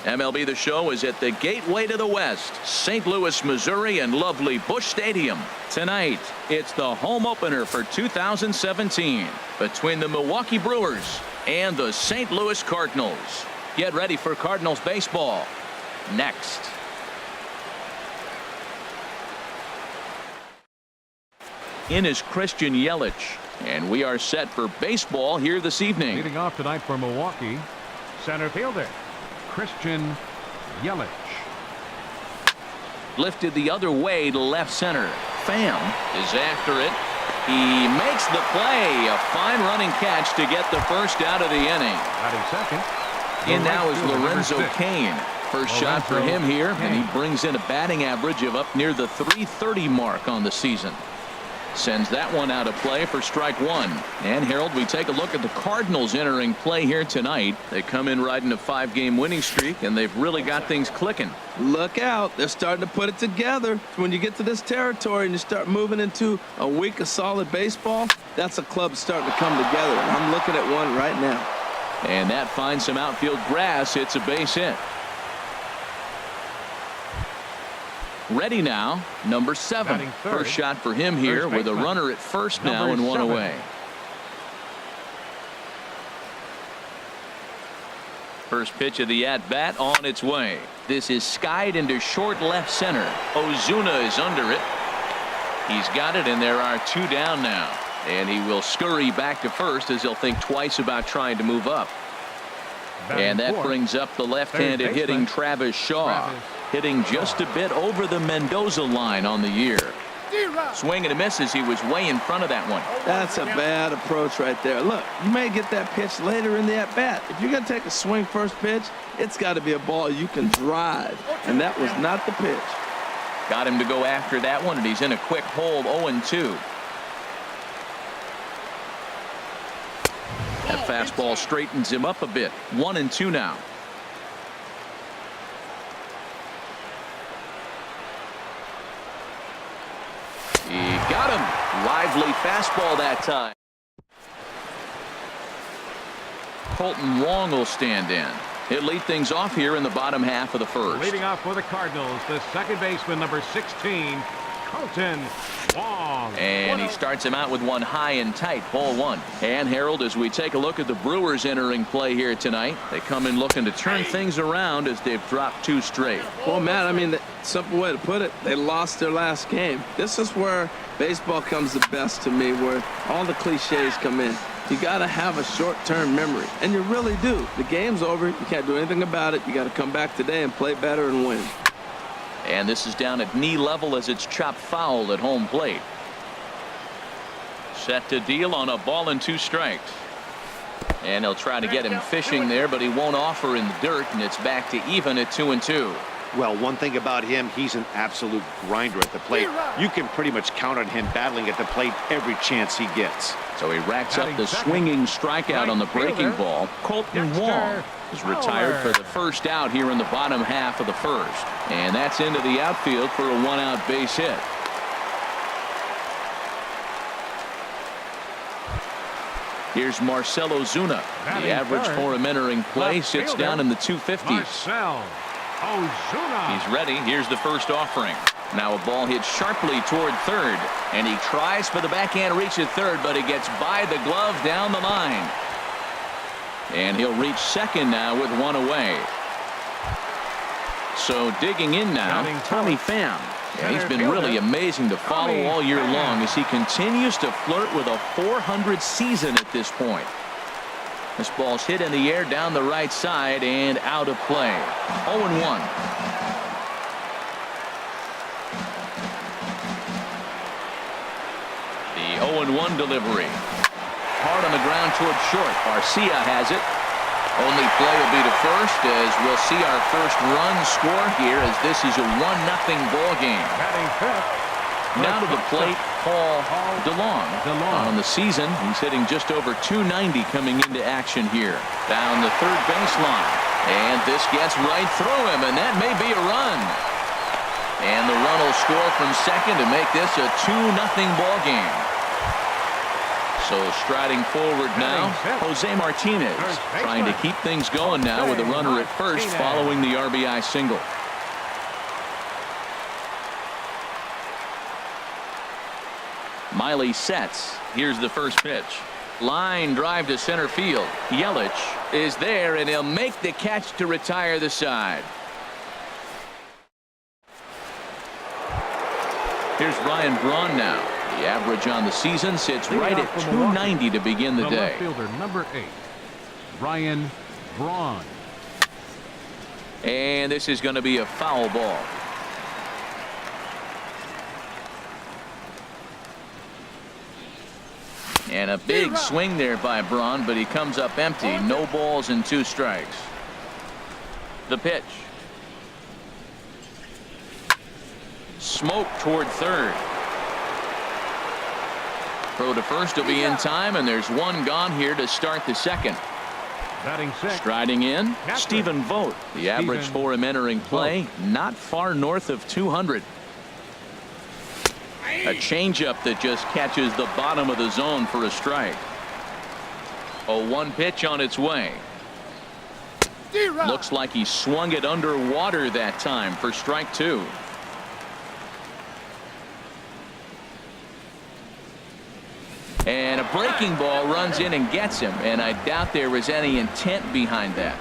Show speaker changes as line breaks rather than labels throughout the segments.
MLB The Show is at the gateway to the West, St. Louis, Missouri, and lovely Busch Stadium. Tonight, it's the home opener for 2017 between the Milwaukee Brewers and the St. Louis Cardinals. Get ready for Cardinals baseball next. In is Christian Yelich, and we are set for baseball here this evening.
Leading off tonight for Milwaukee, center fielder Christian Yelich.
Lifted the other way to left center. Pham is after it. He makes the play. A fine running catch to get the first out of the inning.
Batting second.
In now is Lorenzo Cain. First shot for him here, and he brings in a batting average of up near the .330 mark on the season. Sends that one out of play for strike one. And Harold, we take a look at the Cardinals entering play here tonight. They come in riding a 5-game winning streak, and they've really got things clicking.
Look out, they're starting to put it together. When you get to this territory and you start moving into a week of solid baseball, that's a club starting to come together. And I'm looking at one right now.
And that finds some outfield grass. It's a base hit. Ready now, number 7. First shot for him here with a runner at first now and one away. First pitch of the at-bat on its way. This is skied into short left center. Ozuna is under it. He's got it, and there are 2 down now. And he will scurry back to first as he'll think twice about trying to move up. And that brings up the left-handed hitting Travis Shaw. Hitting just a bit over the Mendoza line on the year. Swing and a miss as he was way in front of that one.
That's a bad approach right there. Look, you may get that pitch later in the at-bat. If you're going to take a swing first pitch, it's got to be a ball you can drive. And that was not the pitch.
Got him to go after that one, and he's in a quick hold, 0-2. That fastball straightens him up a bit. 1-2 now. He got him. Lively fastball that time. Colton Wong will stand in. He'll lead things off here in the bottom half of the first.
Leading off for the Cardinals, the second baseman, number 16, Colton Wong.
And he starts him out with one high and tight, ball 1. And Harold, as we take a look at the Brewers entering play here tonight, they come in looking to turn things around as they've dropped 2 straight.
Well, Matt, I mean, the simple way to put it, they lost their last game. This is where baseball comes the best to me, where all the cliches come in. You got to have a short-term memory, and you really do. The game's over. You can't do anything about it. You got to come back today and play better and win.
And this is down at knee level as it's chopped foul at home plate. Set to deal on a ball and 2 strikes. And he'll try to get him fishing there, but he won't offer in the dirt, and it's back to even at 2-2.
Well, one thing about him, he's an absolute grinder at the plate. You can pretty much count on him battling at the plate every chance he gets.
So he racks up the swinging strikeout on the breaking ball. Colton Wong is retired for the first out here in the bottom half of the first. And that's into the outfield for a 1-out base hit. Here's Marcell Ozuna. The average for him entering play sits down in the 250s. He's ready. Here's the first offering. Now a ball hit sharply toward third, and he tries for the backhand reach at third, but he gets by the glove down the line. And he'll reach second now with 1 away. So digging in now, Tommy Pham. And he's been really amazing to follow all year long as he continues to flirt with a .400 season at this point. This ball's hit in the air down the right side and out of play. 0-1. The 0-1 delivery. Hard on the ground toward short. Garcia has it. Only play will be to first as we'll see our first run score here as this is a 1-0 ball game. Now to the plate, Paul DeLong. On the season, he's hitting just over .290 coming into action here. Down the third baseline. And this gets right through him, and that may be a run. And the run will score from second to make this a 2-0 ball game. So striding forward now, Jose Martinez trying to keep things going now with a runner at first following the RBI single. Miley sets. Here's the first pitch. Line drive to center field. Yelich is there, and he'll make the catch to retire the side. Here's Ryan Braun now. The average on the season sits right at 290 to begin the day.
Left fielder number 8, Ryan Braun.
And this is going to be a foul ball. And a big swing there by Braun, but he comes up empty. No balls and 2 strikes. The pitch. Smoke toward third. Throw to first will be in time, and there's one gone here to start the second.
Batting sixth.
Striding in, Stephen Vogt. The average for him entering play, not far north of 200. A changeup that just catches the bottom of the zone for a strike. A 1 pitch on its way. Looks like he swung it underwater that time for strike 2. And a breaking ball runs in and gets him, and I doubt there was any intent behind that.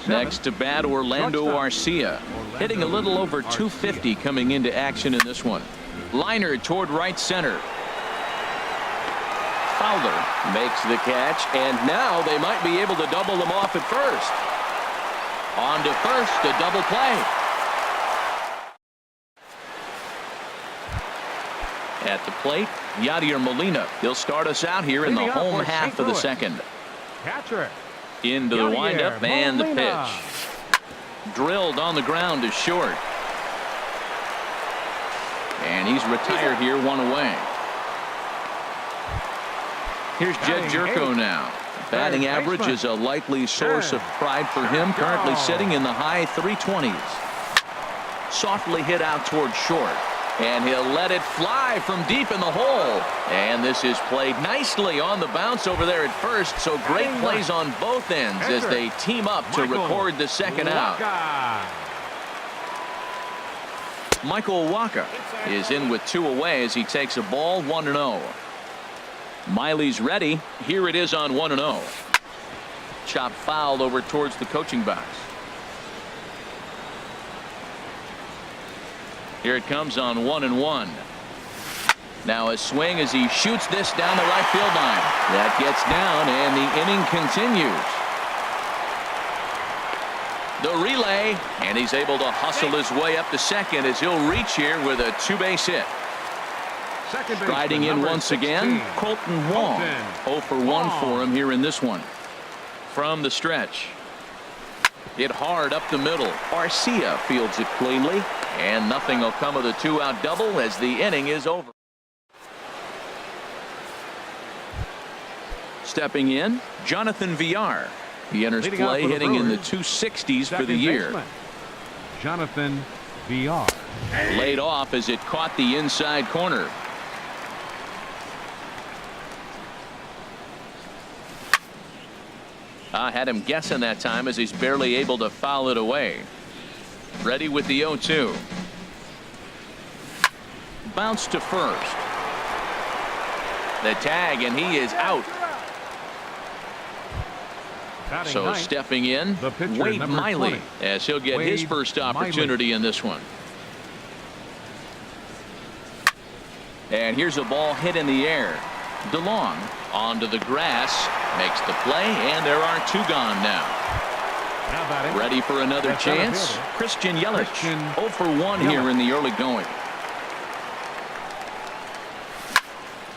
Next to bat, Orlando Arcia, hitting a little over 250 coming into action in this one. Liner toward right center. Fowler makes the catch, and now they might be able to double them off at first. On to first, a double play. At the plate, Yadier Molina. He'll start us out here in the home half of the second.
Catcher.
Into the windup and the pitch. Drilled on the ground to short. And he's retired here, 1 away. Here's Jed Jerko now. Batting average is a likely source of pride for him. Currently sitting in the high 320s. Softly hit out toward short. And he'll let it fly from deep in the hole. And this is played nicely on the bounce over there at first. So great plays on both ends as they team up to record the second out. Michael Wacha is in with 2 away as he takes a ball 1-0. Miley's ready. Here it is on 1-0. Chop fouled over towards the coaching box. Here it comes on 1-1. Now a swing as he shoots this down the right field line. That gets down, and the inning continues. The relay, and he's able to hustle his way up to second as he'll reach here with a 2-base hit. Striding in once again, Colton Wong. 0 for 1 for him here in this one. From the stretch. Hit hard up the middle. Arcia fields it cleanly, and nothing will come of the 2-out double as the inning is over. Stepping in, Jonathan Villar. He enters play hitting in the 260s for the year.
Jonathan Villar.
Laid off as it caught the inside corner. Had him guessing that time as he's barely able to foul it away. Ready with the 0-2. Bounce to first. The tag, and he is out. So stepping in, Wade Miley, as he'll get his first opportunity in this one. And here's a ball hit in the air. DeLong onto the grass, makes the play, and there are 2 gone now. Ready for another chance. Christian Yelich, 0 for 1 here in the early going.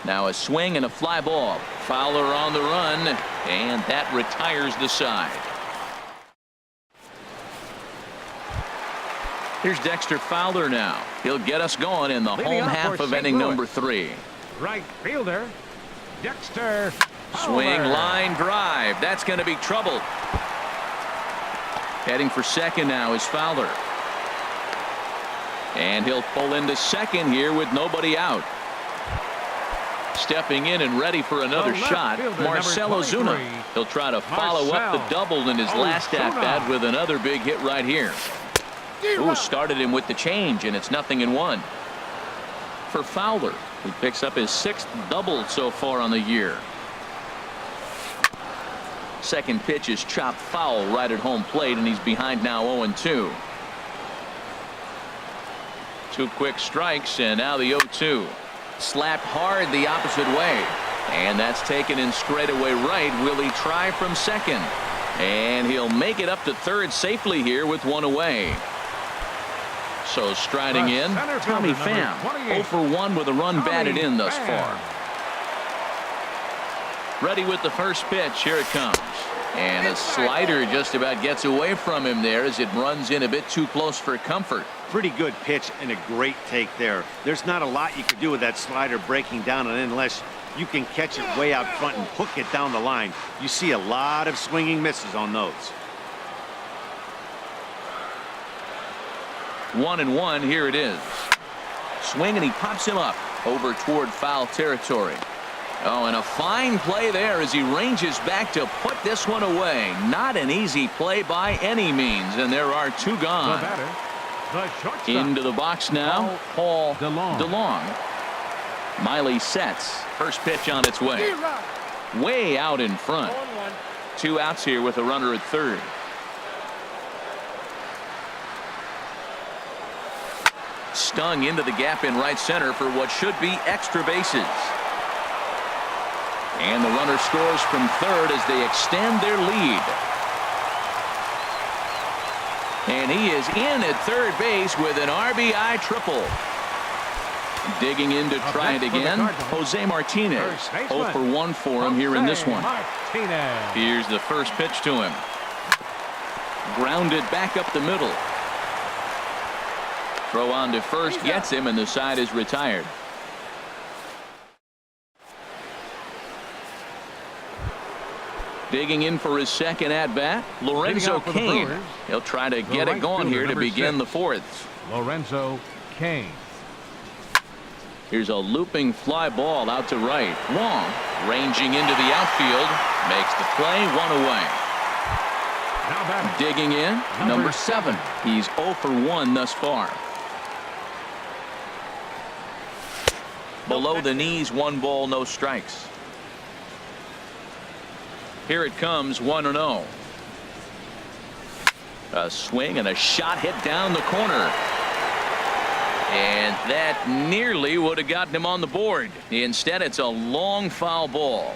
Now a swing and a fly ball. Fowler on the run, and that retires the side. Here's Dexter Fowler now. He'll get us going in the home half of inning number 3.
Right fielder, Dexter Fowler.
Swing, line drive. That's going to be trouble. Heading for second now is Fowler. And he'll pull into second here with nobody out. Stepping in and ready for another shot, Marcell Ozuna. He'll try to follow up the double in his last at-bat with another big hit right here. Ooh, started him with the change, and it's 0-1. For Fowler, he picks up his 6th double so far on the year. Second pitch is chopped foul right at home plate, and he's behind now 0-2. 2 quick strikes, and now the 0-2. Slapped hard the opposite way, and that's taken in straightaway right. Will he try from second? And he'll make it up to third safely here with 1 away. So striding in, Tommy Pham, 0 for 1 with a run batted in thus far. Ready with the first pitch. Here it comes. And a slider just about gets away from him there as it runs in a bit too close for comfort.
Pretty good pitch and a great take there. There's not a lot you can do with that slider breaking down, and unless you can catch it way out front and hook it down the line, you see a lot of swinging misses on those.
1-1. Here it is. Swing, and he pops him up over toward foul territory. Oh, and a fine play there as he ranges back to put this one away. Not an easy play by any means, and there are 2 gone. Into the box now, Paul DeLong. Miley sets. First pitch on its way. Way out in front. 2 outs here with a runner at third. Stung into the gap in right center for what should be extra bases. And the runner scores from third as they extend their lead. And he is in at third base with an RBI triple. Digging in to try it again, Jose Martinez. 0 for 1 for him here in this one. Here's the first pitch to him. Grounded back up the middle. Throw on to first gets him, and the side is retired. Digging in for his second at-bat, Lorenzo Cain. He'll try to get it going here to begin the 4th.
Lorenzo Cain.
Here's a looping fly ball out to right. Wong ranging into the outfield. Makes the play, 1 away. Digging in, number 7. He's 0 for 1 thus far. Below the knees, 1 ball, no strikes. Here it comes, 1-0. A swing and a shot hit down the corner. And that nearly would have gotten him on the board. Instead, it's a long foul ball.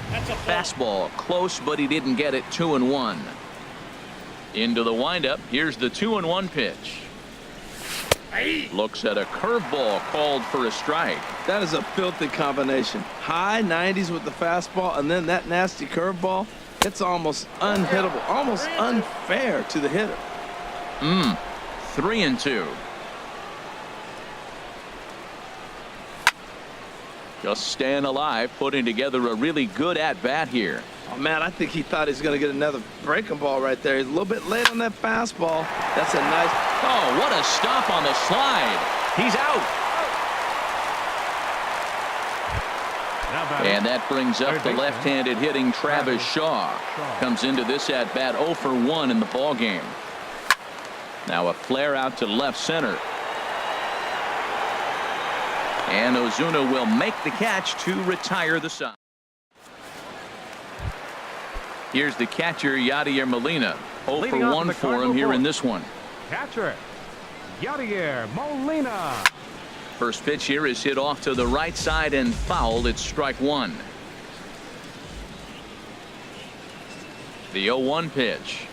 That's a fastball, close, but he didn't get it. 2-1. Into the windup. Here's the 2-1 pitch. Looks at a curveball called for a strike.
That is a filthy combination. High 90s with the fastball, and then that nasty curveball. It's almost unhittable, almost unfair to the hitter.
3-2. Just staying alive, putting together a really good at-bat here.
Oh, man, I think he thought he was going to get another breaking ball right there. He's a little bit late on that fastball. That's a nice...
Oh, what a stop on the slide. He's out. And that brings up the left-handed hitting Travis Shaw. Comes into this at-bat 0 for 1 in the ballgame. Now a flare out to left center. And Ozuna will make the catch to retire the side. Here's the catcher, Yadier Molina. 0 for 1 for him here in this one.
Catcher, Yadier Molina.
First pitch here is hit off to the right side and fouled. It's strike 1. The 0-1 pitch.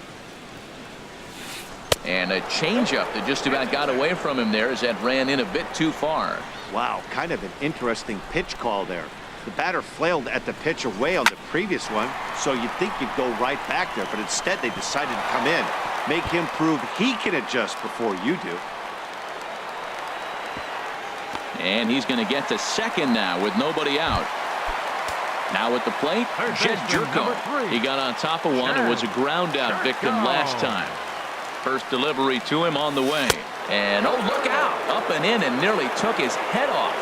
And a changeup that just about got away from him there as that ran in a bit too far.
Wow, kind of an interesting pitch call there. The batter flailed at the pitch away on the previous one, so you'd think you'd go right back there, but instead they decided to come in, make him prove he can adjust before you do.
And he's going to get to second now with nobody out. Now at the plate, Jed Jerko. He got on top of one and was a ground out victim last time. First delivery to him on the way. And oh, look out. Up and in and nearly took his head off.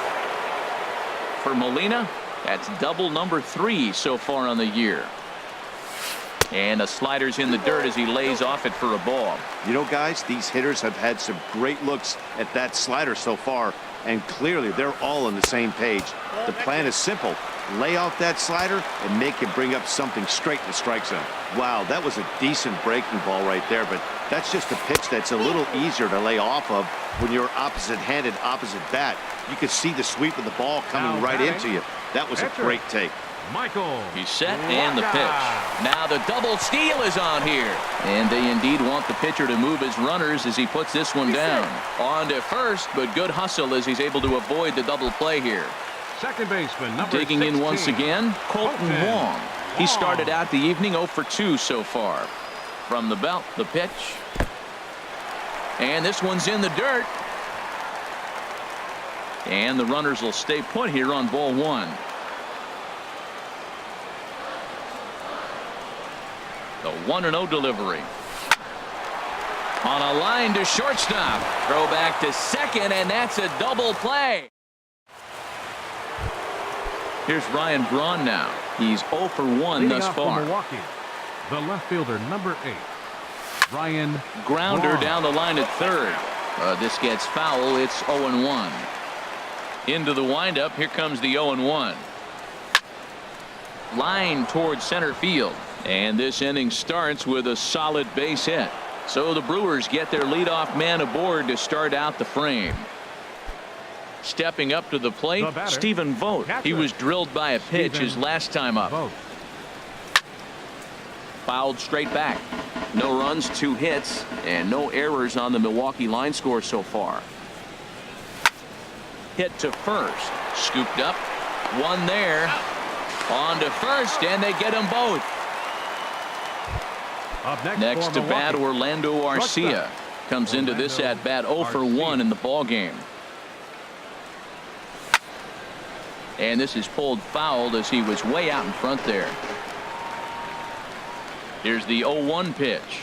for Molina. That's double number 3 so far on the year. And the slider's in the dirt as he lays off it for a ball.
You know, guys, these hitters have had some great looks at that slider so far, and clearly they're all on the same page. The plan is simple. Lay off that slider and make him bring up something straight in the strike zone. Wow, that was a decent breaking ball right there, but that's just a pitch that's a little easier to lay off of when you're opposite-handed, opposite bat. You could see the sweep of the ball coming right into you. That was a great take.
Michael.
He's set and the pitch. Now the double steal is on here. And they indeed want the pitcher to move his runners as he puts this one down. On to first, but good hustle as he's able to avoid the double play here.
Second baseman, number
Digging
16.
in once again, Colton Wong. He started out the evening 0 for 2 so far. From the belt, the pitch. And this one's in the dirt. And the runners will stay put here on ball 1. The 1-0 delivery. On a line to shortstop. Throw back to second, and that's a double play. Here's Ryan Braun now. He's 0 for 1
Leading
thus
off
far.
for Milwaukee, the left fielder, number 8, Ryan
Grounder
Braun.
down the line at third. This gets foul. It's 0-1. Into the windup. Here comes the 0-1. Line towards center field. And this inning starts with a solid base hit. So the Brewers get their leadoff man aboard to start out the frame. Stepping up to the plate, Stephen Vogt. He was drilled by a pitch his last time up.
Vogt.
Fouled straight back. No runs, 2 hits, and no errors on the Milwaukee line score so far. Hit to first. Scooped up. One there. On to first, and they get them both.
Up
Next to bat, Orlando Arcia. Comes into this at bat 0 for 1 in the ball game. And this is pulled fouled as he was way out in front there. Here's the 0-1 pitch.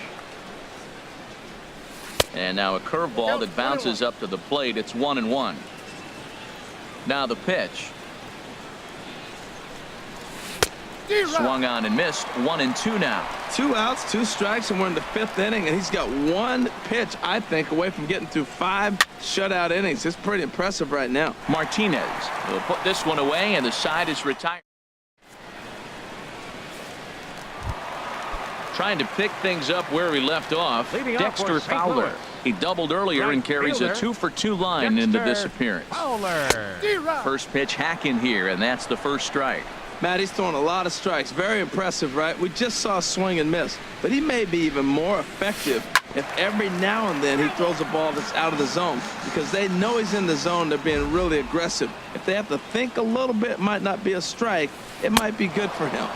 And now a curveball that bounces up to the plate. It's 1-1. Now the pitch. Swung on and missed. 1-2 now.
2 outs, 2 strikes, and we're in the 5th inning, and he's got 1 pitch, I think, away from getting through 5 shutout innings. It's pretty impressive right now.
Martinez will put this one away, and the side is retired. Trying to pick things up where he left off.
Leading off
Dexter
was St.
Fowler.
Louis.
He doubled earlier and carries a 2 for 2 line into this appearance.
Fowler.
First pitch hack in here, and that's the first strike.
Matt, he's throwing a lot of strikes. Very impressive, right? We just saw a swing and miss, but he may be even more effective if every now and then he throws a ball that's out of the zone, because they know he's in the zone. They're being really aggressive. If they have to think a little bit, it might not be a strike. It might be good for him.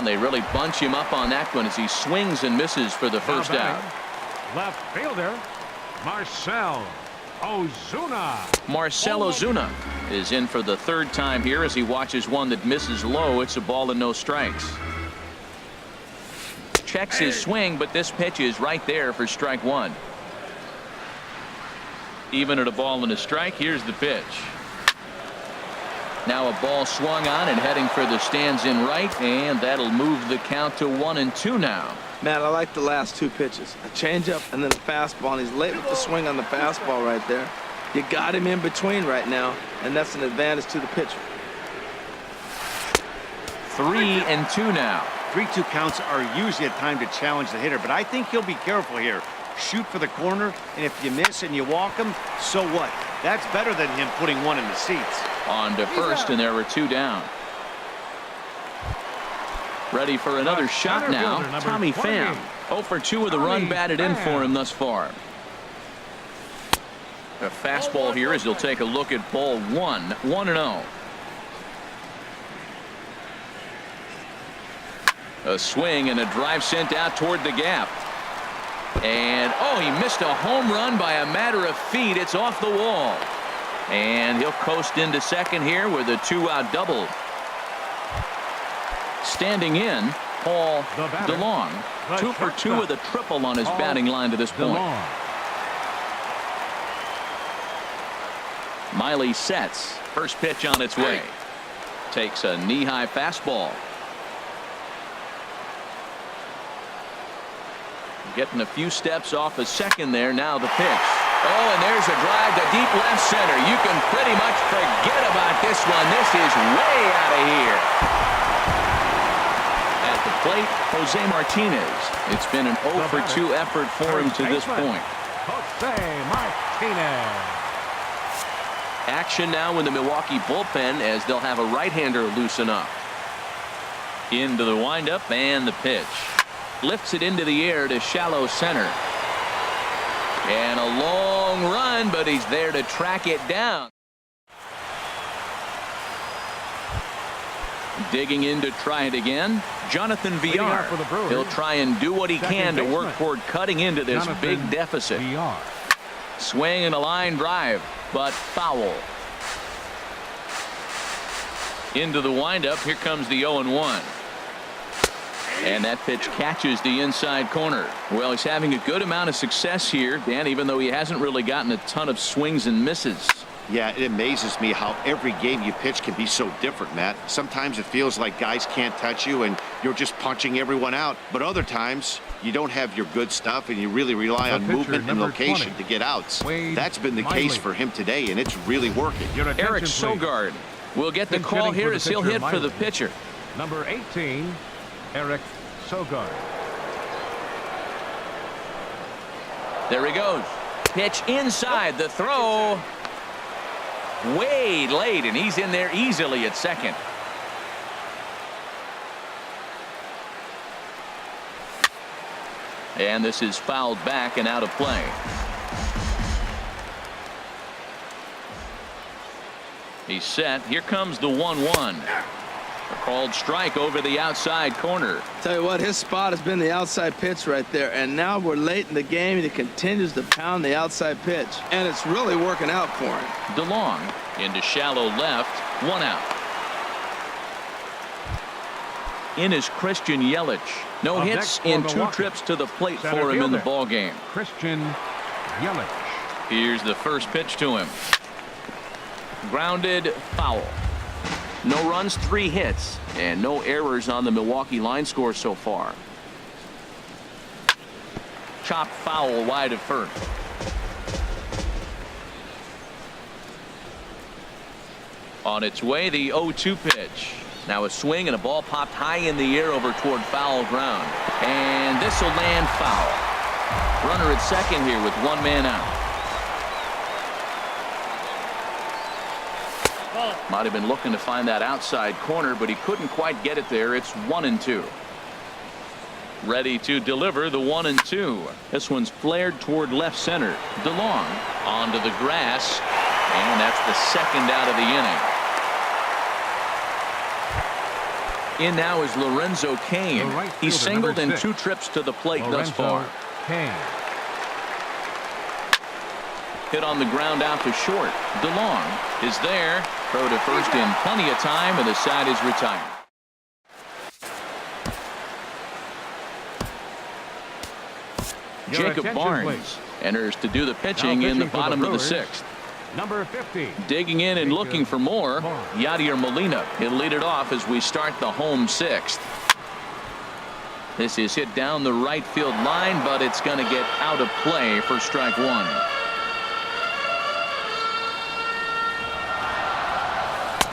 They really bunch him up on that one as he swings and misses for the first out.
Left fielder, Marcell Ozuna.
Marcell Ozuna is in for the 3rd time here as he watches one that misses low. It's a ball and no strikes. Checks his swing, but this pitch is right there for strike 1. Even at a ball and a strike, here's the pitch. Now a ball swung on and heading for the stands in right, and that'll move the count to 1-2 now.
Matt, I like the last 2 pitches. A changeup and then a fastball, and he's late with the swing on the fastball right there. You got him in between right now, and that's an advantage to the pitcher.
3-2 now.
3-2 counts are usually a time to challenge the hitter, but I think he'll be careful here. Shoot for the corner, and if you miss and you walk him, so what? That's better than him putting one in the seats.
On to first, and there were 2 down. Ready for another shot now. Tommy Pham. 0 for 2 with a run batted in for him thus far. A fastball here as he'll take a look at ball 1. 1-0. A swing and a drive sent out toward the gap. And he missed a home run by a matter of feet. It's off the wall. And he'll coast into second here with a 2-out double. Standing in, Paul DeLong. 2 for 2 with a triple on his batting line to this point. Miley sets. First pitch on its way. Takes a knee-high fastball. Getting a few steps off a second there. Now the pitch. Oh, and there's a drive to deep left center. You can pretty much forget about this one. This is way out of here. At the plate, Jose Martinez. It's been an 0 for 2 effort for him to this point.
Jose Martinez.
Action now in the Milwaukee bullpen as they'll have a right-hander loosen up. Into the windup and the pitch. Lifts it into the air to shallow center. And a long run, but he's there to track it down. Digging in to try it again. Jonathan Villar. He'll try and do what he can to work toward cutting into this big deficit. Swing and a line drive, but foul. Into the windup. Here comes the 0-1. And that pitch catches the inside corner. Well, he's having a good amount of success here, Dan, even though he hasn't really gotten a ton of swings and misses.
Yeah, it amazes me how every game you pitch can be so different, Matt. Sometimes it feels like guys can't touch you and you're just punching everyone out. But other times you don't have your good stuff and you really rely on movement and location 20. To get outs. That's been the case for him today, and it's really working.
Eric Sogard will get the call here as he'll hit for the pitcher.
Number 18, Eric Sogard.
There he goes. Pitch inside. The throw way late, and he's in there easily at second. And this is fouled back and out of play. He's set. Here comes the 1-1. A called strike over the outside corner.
Tell you what, his spot has been the outside pitch right there, and now we're late in the game and he continues to pound the outside pitch, and it's really working out for him.
DeLong into shallow left. 1 out. In is Christian Yelich. No hits in 2 trips to the plate for him in the ball game.
Christian Yelich.
Here's the first pitch to him. Grounded, foul. No runs, 3 hits, and no errors on the Milwaukee line score so far. Chopped foul wide of first. On its way, the 0-2 pitch. Now a swing and a ball popped high in the air over toward foul ground. And this will land foul. Runner at second here with 1 man out. Might have been looking to find that outside corner, but he couldn't quite get it there. It's 1-2. Ready to deliver the 1-2. This one's flared toward left center. DeLong onto the grass, and that's the second out of the inning. In now is Lorenzo Cain. He's singled in 2 trips to the plate thus far.
Cain.
Hit on the ground out to short. DeLong is there. Throw to first in plenty of time, and the side is retired. Jacob Barnes enters to do the pitching in the bottom of the 6th.
Number 50.
Digging in and looking for more. Yadier Molina. He'll lead it off as we start the home 6th. This is hit down the right field line, but it's going to get out of play for strike 1.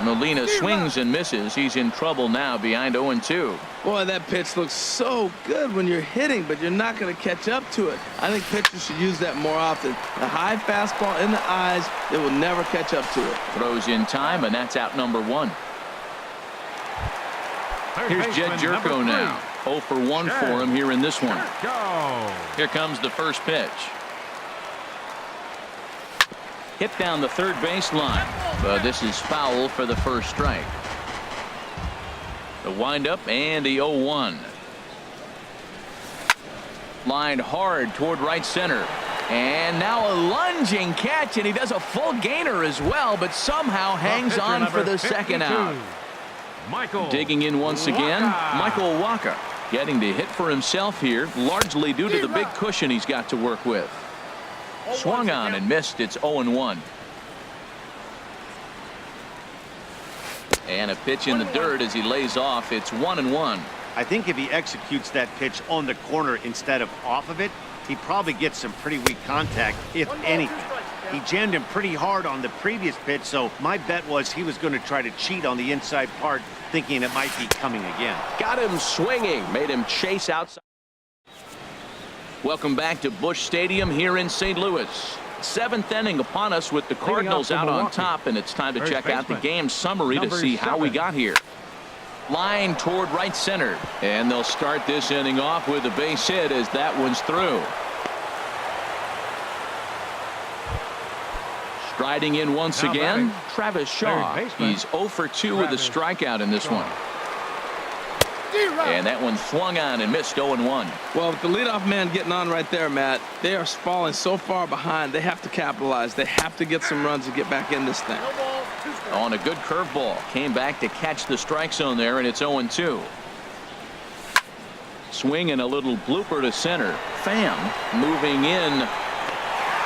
Molina swings and misses. He's in trouble now behind 0-2.
Boy, that pitch looks so good when you're hitting, but you're not going to catch up to it. I think pitchers should use that more often. The high fastball in the eyes, they will never catch up to it.
Throws in time, and that's out number 1. Here's Jed Jerko now. 0 for 1 for him here in this one. Here comes the first pitch. Hit down the third base line, but this is foul for the first strike. The windup and the 0-1. Lined hard toward right center. And now a lunging catch, and he does a full gainer as well, but somehow hangs on for the second out. Digging in once again, Michael Wacha getting to hit for himself here, largely due to the big cushion he's got to work with. Swung on and missed. It's 0-1. And a pitch in the dirt as he lays off. It's 1-1.
I think if he executes that pitch on the corner instead of off of it, he probably gets some pretty weak contact, if anything. He jammed him pretty hard on the previous pitch, so my bet was he was going to try to cheat on the inside part, thinking it might be coming again.
Got him swinging, made him chase outside. Welcome back to Busch Stadium here in St. Louis. 7th inning upon us with the Cardinals out on top, and it's time to check out the game summary to see how we got here. Line toward right center, and they'll start this inning off with a base hit as that one's through. Striding in once again, Travis Shaw. He's 0 for 2 with a strikeout in this one. And that one swung on and missed 0-1.
Well, with the leadoff man getting on right there, Matt, they are falling so far behind. They have to capitalize. They have to get some runs to get back in this thing.
On a good curveball, came back to catch the strike zone there, and it's 0-2. Swing and a little blooper to center. Pham moving in, 1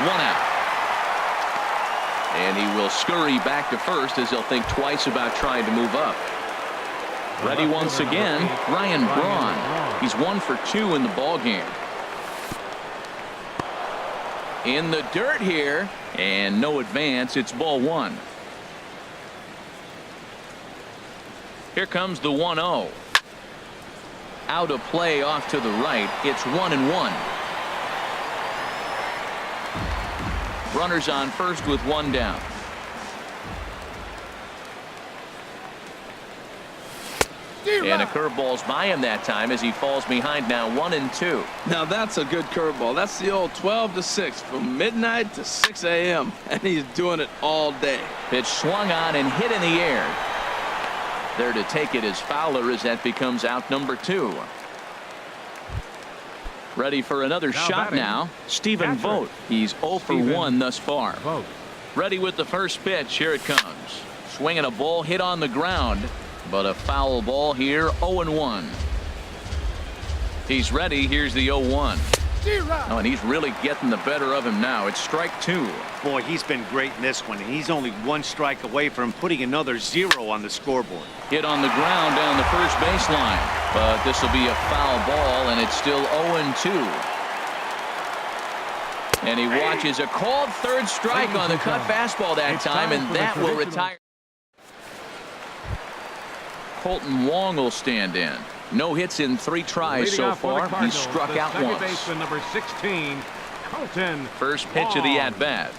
out. And he will scurry back to first as he'll think twice about trying to move up. Ready once again, Ryan Braun. He's 1 for 2 in the ball game. In the dirt here, and no advance. It's ball 1. Here comes the 1-0. Out of play off to the right. It's 1-1. Runners on first with 1 down. And a curveball's by him that time as he falls behind now 1-2.
Now that's a good curveball. That's the old 12 to 6 from midnight to 6 a.m. and he's doing it all day.
Pitch swung on and hit in the air. There to take it is Fowler as that becomes out number 2. Ready for another shot now. Stephen Vogt. He's 0 for 1 thus far. Ready with the first pitch. Here it comes. Swinging a ball hit on the ground, but a foul ball here. 0-1. He's ready. Here's the 0-1. Oh, and he's really getting the better of him now. It's strike 2.
Boy, he's been great in this one, and he's only 1 strike away from putting another 0 on the scoreboard.
Hit on the ground down the first baseline, but this will be a foul ball, and it's still 0-2. And he watches a called third strike on the cut fastball that time, and that will retire. Colton Wong will stand in. No hits in 3 tries so far. He's struck out once.
Baseman number 16, Colton.
First pitch of the at-bat.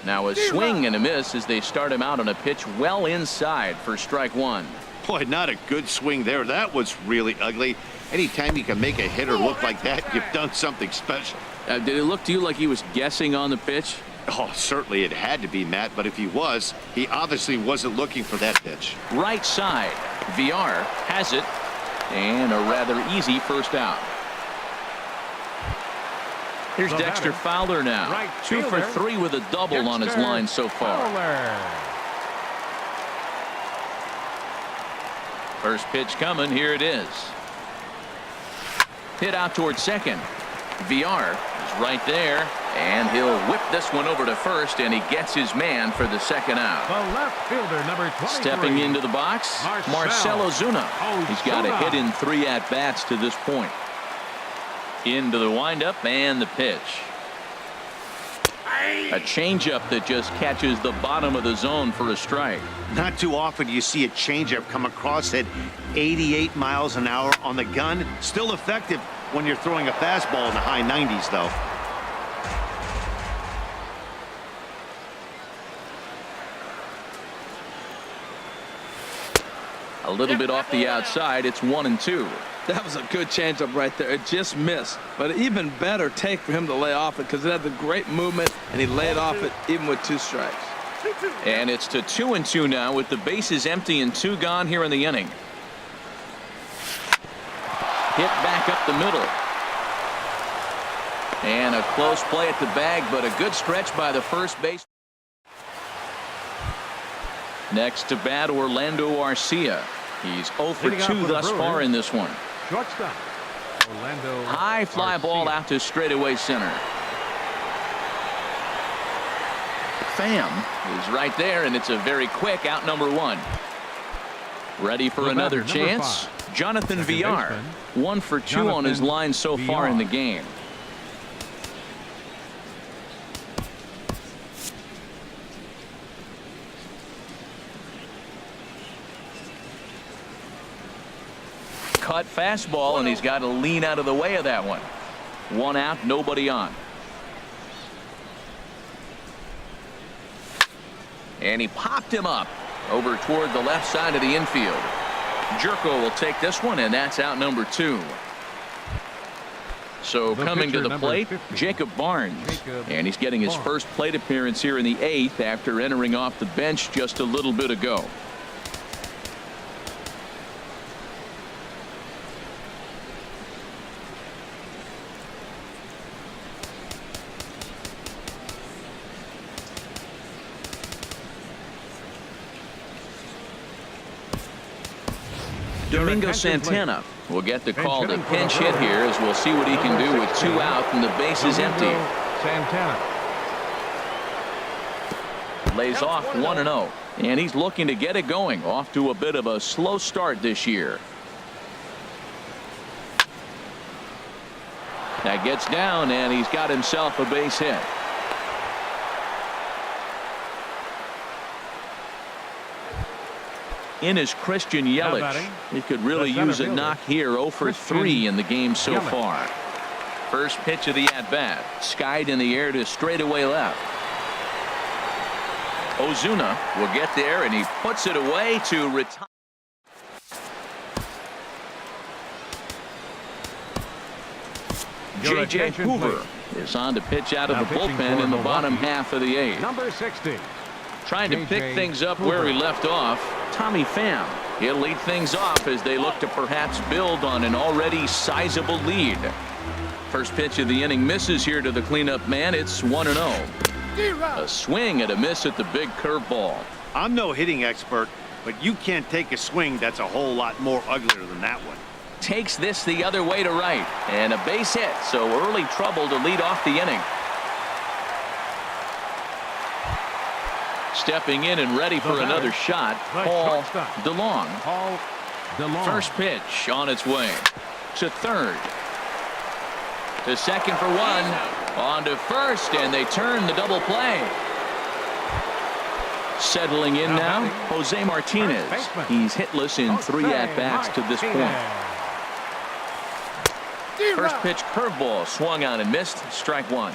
Now a swing and a miss as they start him out on a pitch well inside for strike 1.
Boy, not a good swing there. That was really ugly. Anytime you can make a hitter look like that, you've done something special.
Did it look to you like he was guessing on the pitch?
Oh, certainly it had to be, Matt, but if he was, he obviously wasn't looking for that pitch.
Right side. VR has it, and a rather easy first out. Here's Dexter Fowler now. 2 for 3 with a double on his line so far. First pitch coming. Here it is. Hit out towards second. VR is right there, and he'll whip this one over to first, and he gets his man for the second out.
The left fielder, number 23.
Stepping into the box, Marcell Ozuna. He's got a hit in 3 at-bats to this point. Into the windup and the pitch. A changeup that just catches the bottom of the zone for a strike.
Not too often do you see a changeup come across at 88 miles an hour on the gun. Still effective when you're throwing a fastball in the high 90s, though.
A little bit off the outside. It's 1-2.
That was a good changeup right there. It just missed, but an even better take for him to lay off it because it had the great movement, and he laid off it even with 2 strikes.
And it's to 2-2 now with the bases empty and 2 gone here in the inning. Hit back up the middle. And a close play at the bag, but a good stretch by the first base. Next to bat, Orlando Arcia. He's 0 for 2 thus far in this one.
Shortstop, Orlando.
High fly ball out to straightaway center. Pham is right there, and it's a very quick out number 1. Ready for another chance. Jonathan Villar, 1 for 2 on his line so far in the game. Cut fastball, and he's got to lean out of the way of that one. 1 out, nobody on. And he popped him up over toward the left side of the infield. Jerko will take this one, and that's out number 2. So coming to the plate, Jacob Barnes. And he's getting his first plate appearance here in the 8th after entering off the bench just a little bit ago. Domingo Santana will get the call to pinch hit here, as we'll see what he can do with 2 out and the base is empty.
Santana
lays off 1-0, and he's looking to get it going. Off to a bit of a slow start this year. That gets down, and he's got himself a base hit. In is Christian Yelich. He could really use a knock here. 0 for 3 in the game so far. First pitch of the at-bat. Skied in the air to straightaway left. Ozuna will get there, and he puts it away to retire. J.J. Hoover is on to pitch out of the bullpen in the bottom half of the 8th.
Number 60.
Trying to pick things up where he left off, Tommy Pham. He'll lead things off as they look to perhaps build on an already sizable lead. First pitch of the inning misses here to the cleanup man. It's 1-0. A swing and a miss at the big curveball.
I'm no hitting expert, but you can't take a swing that's a whole lot more uglier than that one.
Takes this the other way to right, and a base hit, so early trouble to lead off the inning. Stepping in and ready for another shot, Paul DeLong. First pitch on its way to third. To second for 1. On to first, and they turn the double play. Settling in now, Jose Martinez. He's hitless in 3 at-bats to this point. First pitch curveball swung on and missed. Strike 1.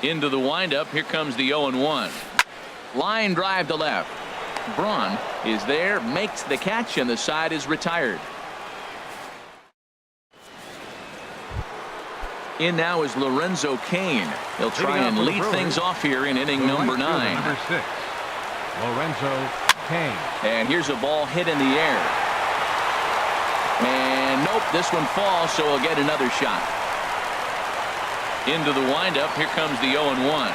Into the windup. Here comes the 0-1. Line drive to left. Braun is there, makes the catch, and the side is retired. In now is Lorenzo Cain. He'll try and lead things off here in inning number 9.
Number 6. Lorenzo Cain.
And here's a ball hit in the air. And nope, this one falls, so he'll get another shot. Into the windup. Here comes the 0-1.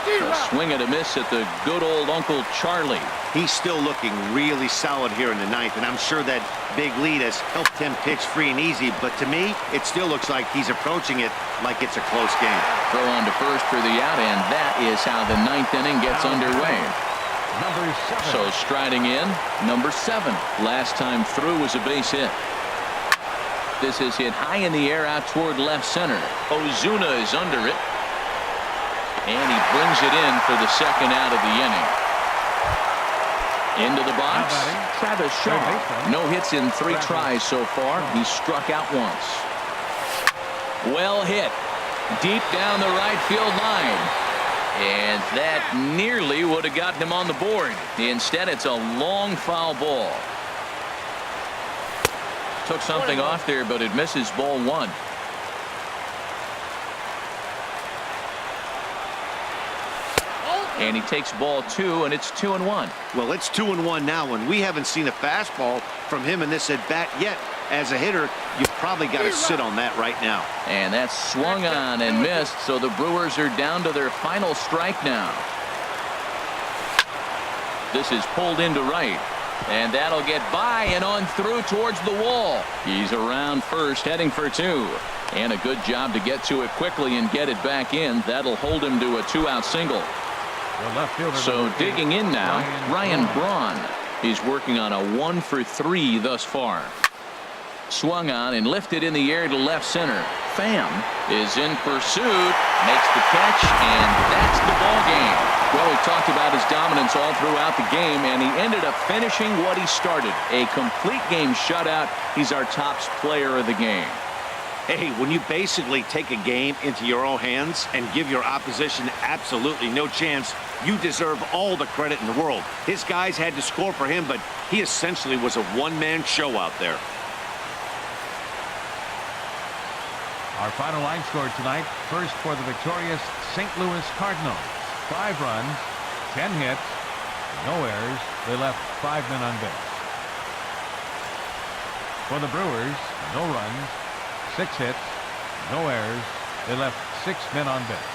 A swing and a miss at the good old Uncle Charlie.
He's still looking really solid here in the 9th, and I'm sure that big lead has helped him pitch free and easy, but to me, it still looks like he's approaching it like it's a close game.
Throw on to first for the out, and that is how the 9th inning gets underway.
Number 7.
So striding in, number 7. Last time through was a base hit. This is hit high in the air out toward left center. Ozuna is under it. And he brings it in for the second out of the inning. Into the box, Travis Shaw. No hits in 3 tries so far. He's struck out once. Well hit. Deep down the right field line. And that nearly would have gotten him on the board. Instead, it's a long foul ball. Took something off there, but it misses ball 1. And he takes ball 2, and it's 2-1.
Well, it's 2-1 now, and we haven't seen a fastball from him in this at bat yet. As a hitter, you've probably got to sit on that right now.
And that's swung on and missed, so the Brewers are down to their final strike now. This is pulled into right. And that'll get by and on through towards the wall. He's around first, heading for 2. And a good job to get to it quickly and get it back in. That'll hold him to a 2-out single. So digging in now, Ryan Braun. He's working on a 1 for 3 thus far. Swung on and lifted in the air to left center. Pham is in pursuit, makes the catch, and that's the ball game. Well, we talked about his dominance all throughout the game, and he ended up finishing what he started. A complete game shutout. He's our top player of the game.
Hey, when you basically take a game into your own hands and give your opposition absolutely no chance, you deserve all the credit in the world. His guys had to score for him, but he essentially was a one-man show out there.
Our final line score tonight. First for the victorious St. Louis Cardinals. 5 runs, 10 hits, no errors. They left 5 men on base. For the Brewers, no runs, 6 hits, no errors. They left 6 men on base.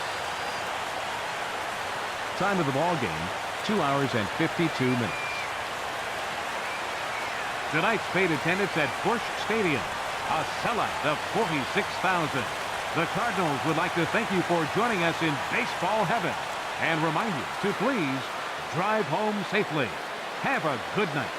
Time of the ball game, 2 hours and 52 minutes. Tonight's paid attendance at Busch Stadium, a sellout of 46,000. The Cardinals would like to thank you for joining us in baseball heaven and remind you to please drive home safely. Have a good night.